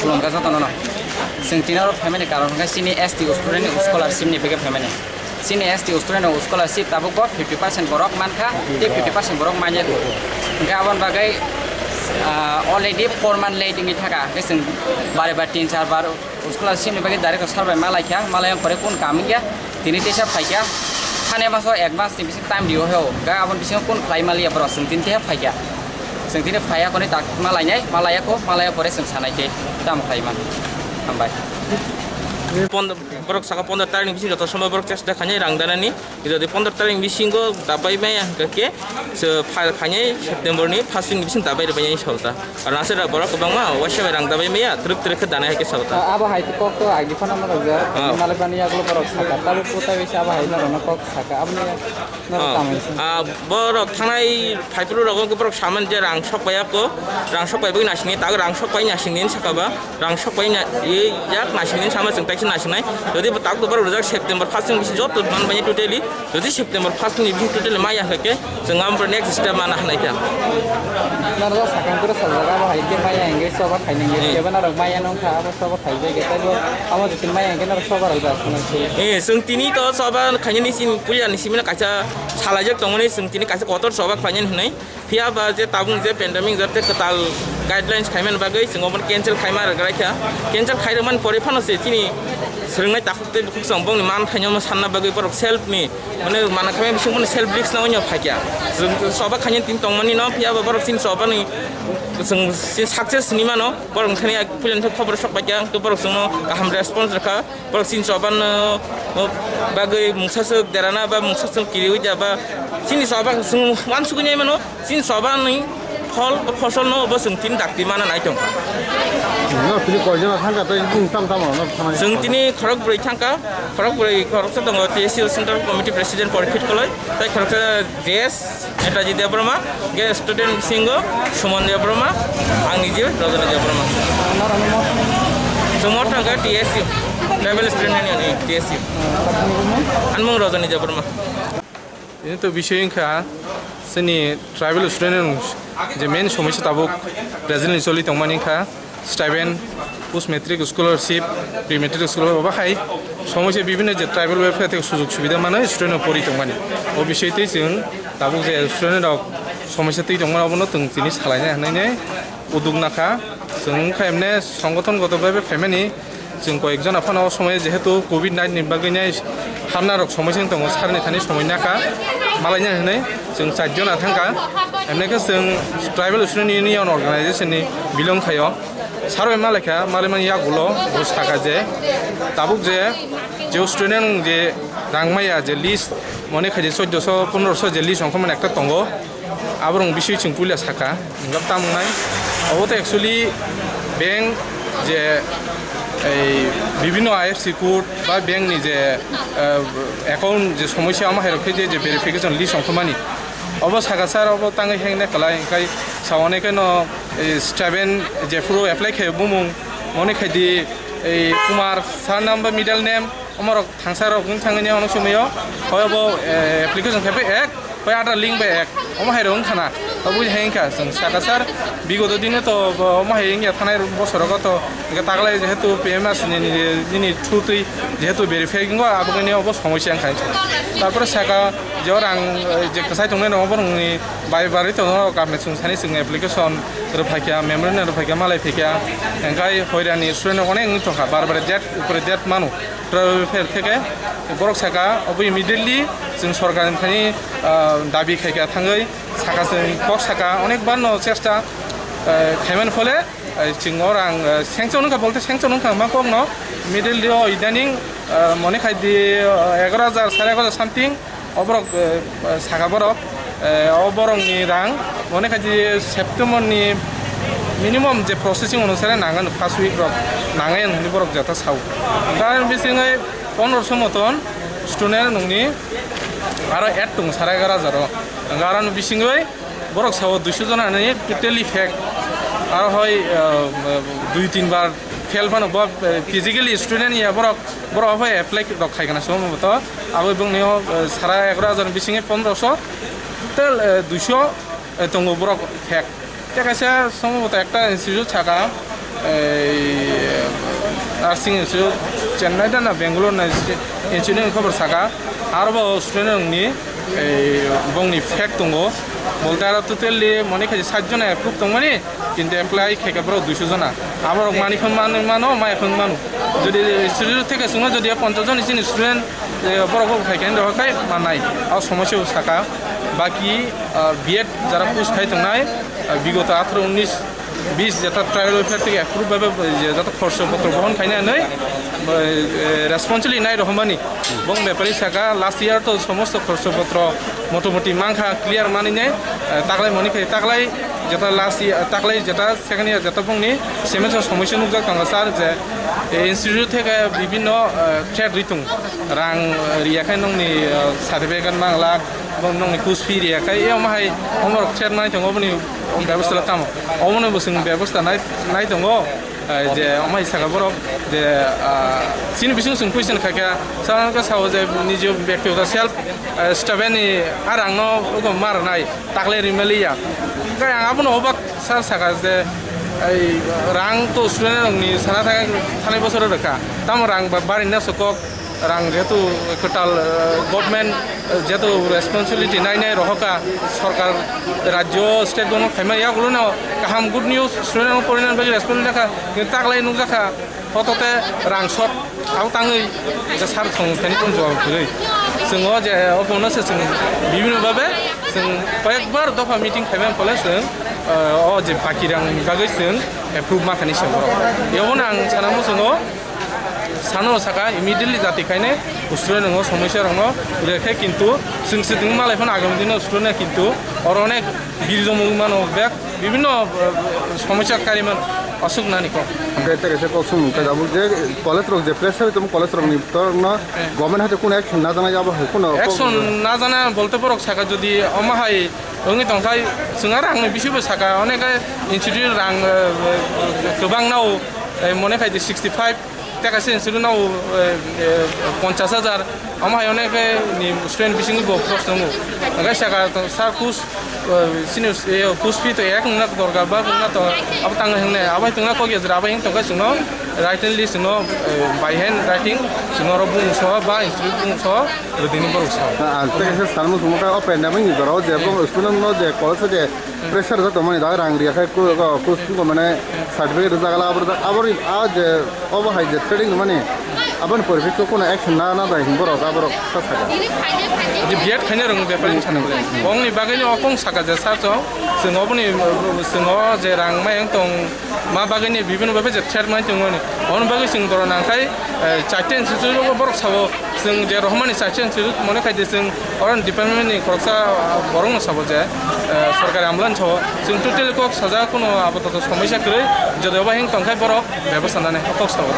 Tulung ka jotono no sing tinaro family karon ka sini ST student scholarship ni bege family sini ST student scholarship tabuk bo 50% borok mankha te 50% borok manya ko gawan bagai already 4 month late ni thaka ke sing bare bar 3-4 bar scholarship ni bege direct survey malai kya malai pore kun kam gya tini tesa phaikya khane maso advance ni bisi time dio heo gawan bisi kun fly mali abro sing tin te phaikya sing tini phaya ko ni tak malai nyai malaya ko malaya pore sing sanai ke tam phaiman ambai borok saka 15 tarik bising joto somoi borok chesta khanyai rang danani jodi 15 tarik bisingo dabai mai ke se khanyai September ni fasting bising dabai re bai sauta ar asera borok bang ma washa rang dabai mai truk truk ke dana ke sauta aba hai ko to agi phone number ga malai bani aglo borok saka tabu puta bisa aba hai na ko saka abni na tamai borok thanai phaipru rogo ke borok saman je rang sok bai ko rang sok bai na sini tag rang sok bai na sini saka ba rang sok bai na yak na sini sama jeng nasional, jadi betul baru rejak September fasting bisa jauh tuh man banyak totally, jadi September fasting ini totally maya ke, sengam per next step mana naik ya. Nara sekarang kita sejarah bahwa ini maya yang kita sobat kain yang kita benar maya nongka apa sobat kain kita juga, amat jadi maya yang kita sobat ada sebenarnya. Sengtini tuh sobat kain ini sih punya nih sih mana kaca salah aja tongoni sengtini kaca kotor sobat kain ini, via baca tabung je pandemic jadi ketal guidelines kain bagai senggoman cancel kain mana kerja, cancel kain mana pore panas sini. Sering naik takut tu bukan sambung ni man kanya mas sana bagi perok self ni, mana mana kami bisa mana self bricks na punya pakai. Sobat kanya tim tong mani no, pihak perok sin sobat ni, sin success ni mana, perok kanya punya tu cover shop pakai, tu perok semua kaham response reka, perok sin sobat bagi muksasa derana ba muksasa kiri uja ba, sin sobat semua wan sukunya mana, sin sobat ni hal fasal no ba sengtin dak di mana naik jong. Sengtini khorok beri thangka sedang TSU Central Committee President Porkit koloi, tai khorok DS Netaji Debrama, ge student singo Suman Debrama, Angi je Rajana Debrama. Semua thangka TSU level student ni TSU. Anmong Rajana Debrama. Ini tu বিষয় ka seni tribal student je main সমস্যা tabuk present চলি tongmani ka stipend post matric scholarship pre matric scholarship বাবা খাই সমস্যা বিভিন্ন যে tribal welfare থেকে সুযোগ সুবিধা মানে স্টুডেন্ট পড়ি tongmani o বিষয়তেই जों tabuk je student rok সমস্যাতেই tongmani obono tung tini salai hainaine udug naka जों खायमने সংগঠনগতভাবে ফ্যামিলি जों কয়েকজন আফানো সময়ে যেহেতু কোভিড-19 বাগैनाय हामना रक समस्या दङ सारनि थानि समयनाखा मालायना होनै जों 4 जना थांगा एमनेखौ जों ट्राइबल स्टुडेन्ट इउनियन अर्गानाइजेशननि बिलं खायो सारवे मालायखा मालायमानि यागुलो बसाका जे ताबुक जे स्टुडेन्ट जे रांमाया जे लिस्ट मने खायजे 1400 1500 जे लिस्ट अंखमन एकटा दङ आबरं बिसय जों पुलिया साका गाब तामनाय अबोथ एक्चुअली बैंक जे বিভিন্ন IFC কোড বা ব্যাংক নি যে অ্যাকাউন্ট যে সমস্যা আমা হেরকে যে ভেরিফিকেশন লিস্ট অংখমানি অব সাগাসার অব তাঙ্গै হেংনে কলাই কাই সাওনে কেন স্টাবেন যে ফুরো অ্যাপ্লাই খায় বুমুং মনে খাইদি এই কুমার সার নাম বা মিডল নেম আমার থাংসার গুন থাঙ্গনি অনেক সময় হয়ব অ্যাপ্লিকেশন খাবে এক হয় আটা লিঙ্ক বে এক অমা হেরং খানা বুঝ হেংকা जों সাগাসার বিগত দিনে তো অমা হেংয়া থানায় বছরক তো তাগলাই যেহেতু PMS नि থ্রুতেই যেহেতু ভেরিফাইং আবগনি অব সমস্যা খাই তারপরে সাকা জর আং যে কাসাই তংনে নবরংনি বাইবারি তো গামে जों সানি जों অ্যাপ্লিকেশন রফাইকা মেমোরেন্ডাম রফাইকা মালাই ফেকা এঙ্গাই হয়রানি স্টুডেন্ট অনেক নিতকা বারবার ডেট উপরে ডেট মানো ট্রাভেল থেকে বরক সাকা অব ইমিডিয়েটলি जों सरकारनिफ्राय दाबि खायगा थाङै साका जों कक साका अनेक बार चेष्टा खायमान फले जों orang सेंक्सन का बोलते सेंक्सन का मा कक न मिडिल dio इदानिं मने खायदि 11000 11,000 सामथिं अबरक साका बरक अबरंनि रां मने खायदि सेप्टेम्बरनि मिनिमाम जे प्रसेसिं अनुसारे नांगोन फार्स्ट उइक रक नाङै होननि बरक जाता साव दा बिसिङै 1500 मतन स्टुडेन्ट नंनि आरो एड दं 11,500 गारान बिसिङै बरक साव 200 जनानि टोटली फेक आरो হয় 2-3 বার फेल फानो बा फिजिकली स्टुडेन्ट या बरक হয় एप्लाई रक खायगना समबत आबो बंनियो 11,500 बिसिङै 1500 टोटल 200 दङ बरक फेक কাছে সম্ভবত একটা ইনস্টিটিউট থাকা নার্সিং ইনস্টিটিউট চেন্নাই না বেঙ্গালোর না ইনস্টিটিউট খবর থাকা আরবাव স্টুডেন্टनि বংনি ফেক্ট দङ বলতে আর টোটালি মনে খাইছে 7 জন অ্যাপ্রুভ দङনি কিন্তু এপ্লাই খাইকাবর 200 জনা আবার মানিখন মানো মাইখন মানো যদি ইনস্টিটিউট থেকে শুনে যদি 50 জন ইসিন স্টুডেন্ট বড় খাইখান রখাই মানাই আর সমস্যা থাকা বাকি বিএড যারা পোস্ট খাই দंनाय বিগত 18 19 20 যেটা ট্রায়াল ওয়েবসাইট থেকে অ্যাপ্রুভ ভাবে যেটা খরচপত্র বহন খাইনাनै রেসপন্সিবলি নাই রহমানি বং ব্যাপারী থাকা লাস্ট ইয়ার তো সমস্ত খরচপত্র মোটামুটি মাংখা ক্লিয়ার মানিনে তাকলাই মনি খাই তাকলাই যেটা লাস্ট ইয়ার তাকলাই যেটা সেকেন্ড ইয়ার যেটা বংনি সেমেস্টার সমস্যা নুকজাক তাঙ্গা স্যার যে ইনস্টিটিউট থেকে বিভিন্ন ট্রেড রিতুং রাং রিয়াখাই নংনি সার্টিফিকেট মাংলা বং নংনি কুস ফি রিয়াখাই এ মাহাই অমর ট্রেড মানি দङ বনি ব্যবস্থা লাতাম অমনে বসং ব্যবস্থা নাই দङ যে আমাই সাগাবর যে সিনি বিসং সং কুইশন খাকা সারানকা সাও যে নিজ ব্যক্তিগত সেলফ স্টাফেনি আর আংনো মার নাই তাকলে রিমেলিয়া গায় আবনো অবাক সার সাকা যে এই রাং তো স্টুডেন্টনি সানা থানাই বছর রেখা তাম রাং বারিনা সকক রাং যেহেতু টোটাল গভর্নমেন্ট যেহেতু রেসপন্সিবিলিটি নাই রহকা সরকার রাজ্য স্টেট দন খাইমা ইয়াগুলো না কাহাম গুড নিউজ স্টুডেন্ট পরিণাম বাকি রেসপন্সিবিলিটি দেখা কিন্তু তাকলাই নুজাখা ফটোতে রাং শট আও তাङै যে সার সংথাनि কোন জবাব কरै जोङो जे अपनो जों বিভিন্ন ভাবে जों কয়েকবার দফা মিটিং খাইমান ফলে जों যে বাকি রাং বাগै जों এপ্রুভ মাখানি সাগর ইয়াवनो आं सानामो जोङो सानो साका इमिडियेटली जातिखायनो स्टुडेन्ट नङो समस्या दङ रेखाय किन्तु जों सिदिं मालायफोर आगामी दिनाव स्टुडेन्ट किन्तु और अनेक बिरजमु मानो बेक বিভিন্ন সমস্যাকারীমান অসুখ না নিকো আমরা এটা কেসে কসুম কাজাবু যে কলেজ রক যে প্রেসার তুমি কলেজ রক নি তো না গভর্নমেন্ট হাতে কোন অ্যাকশন না জানা যাবে কোন অ্যাকশন না জানা বলতে পরক সাকা যদি অমাহাই ওঙ্গি তংখাই जोंहा रांनि बिसोबो साका अनेक इनस्टिट्यूट रां गोबां नाव मने खायदि 65 টাকাছে ইনস্টিটিউটনাव 50,000 আমায় অনেক স্টুডেন্ট বিসিংবো প্রশ্ন গায় সাকা সার কুস সিনিয়র কুস ফি তো এক না দরকার বা না তো আব তাং হেনে আবাই তোনা কগে জরা আবাই তো গায় जोंनो রাইটিং লিস্ট जोंनो বাই হ্যান্ড রাইটিং जोंनो রব বুংসো বা ইনস্টিটিউট বুংসো রদিনি বরসো আলতে কেসে সালমু সুমকা অপেন না বনি দরাও যে স্টুডেন্ট নো যে কলেজ যে প্রেসার যত মানে দা রাং রিয়া খাই কুস কো মানে সার্টিফিকেট জাগালা আবার আজ অবহাই যে ট্রেডিং মানে আবার পরিফেক্ট কোনো অ্যাকশন না না দাই বড় আবার সাকা যে বিয়াত খাইনে রং ব্যাপারী সানাবলে বংনি বাগাইনি অকং সাকা যে সাচ जों অবনি जों যে রাং মায়ং তং মা বাগাইনি বিভিন্ন ভাবে যে ট্রেড মাই দङ অন বাগাই जों দর নাখাই চারটে ইনস্টিটিউট বরক সাবো जों যে রহমানি চারটে ইনস্টিটিউট মনে খাইদে जों অরন ডিপার্টমেন্টনি খরচা বরং সাবো যে সরকারি আমলান ছাও जों টোটাল কক সাজা কোনো আপাতত সমস্যা করে যদি অবাহিং তংখাই বরক ব্যবস্থা নানে হক সাবো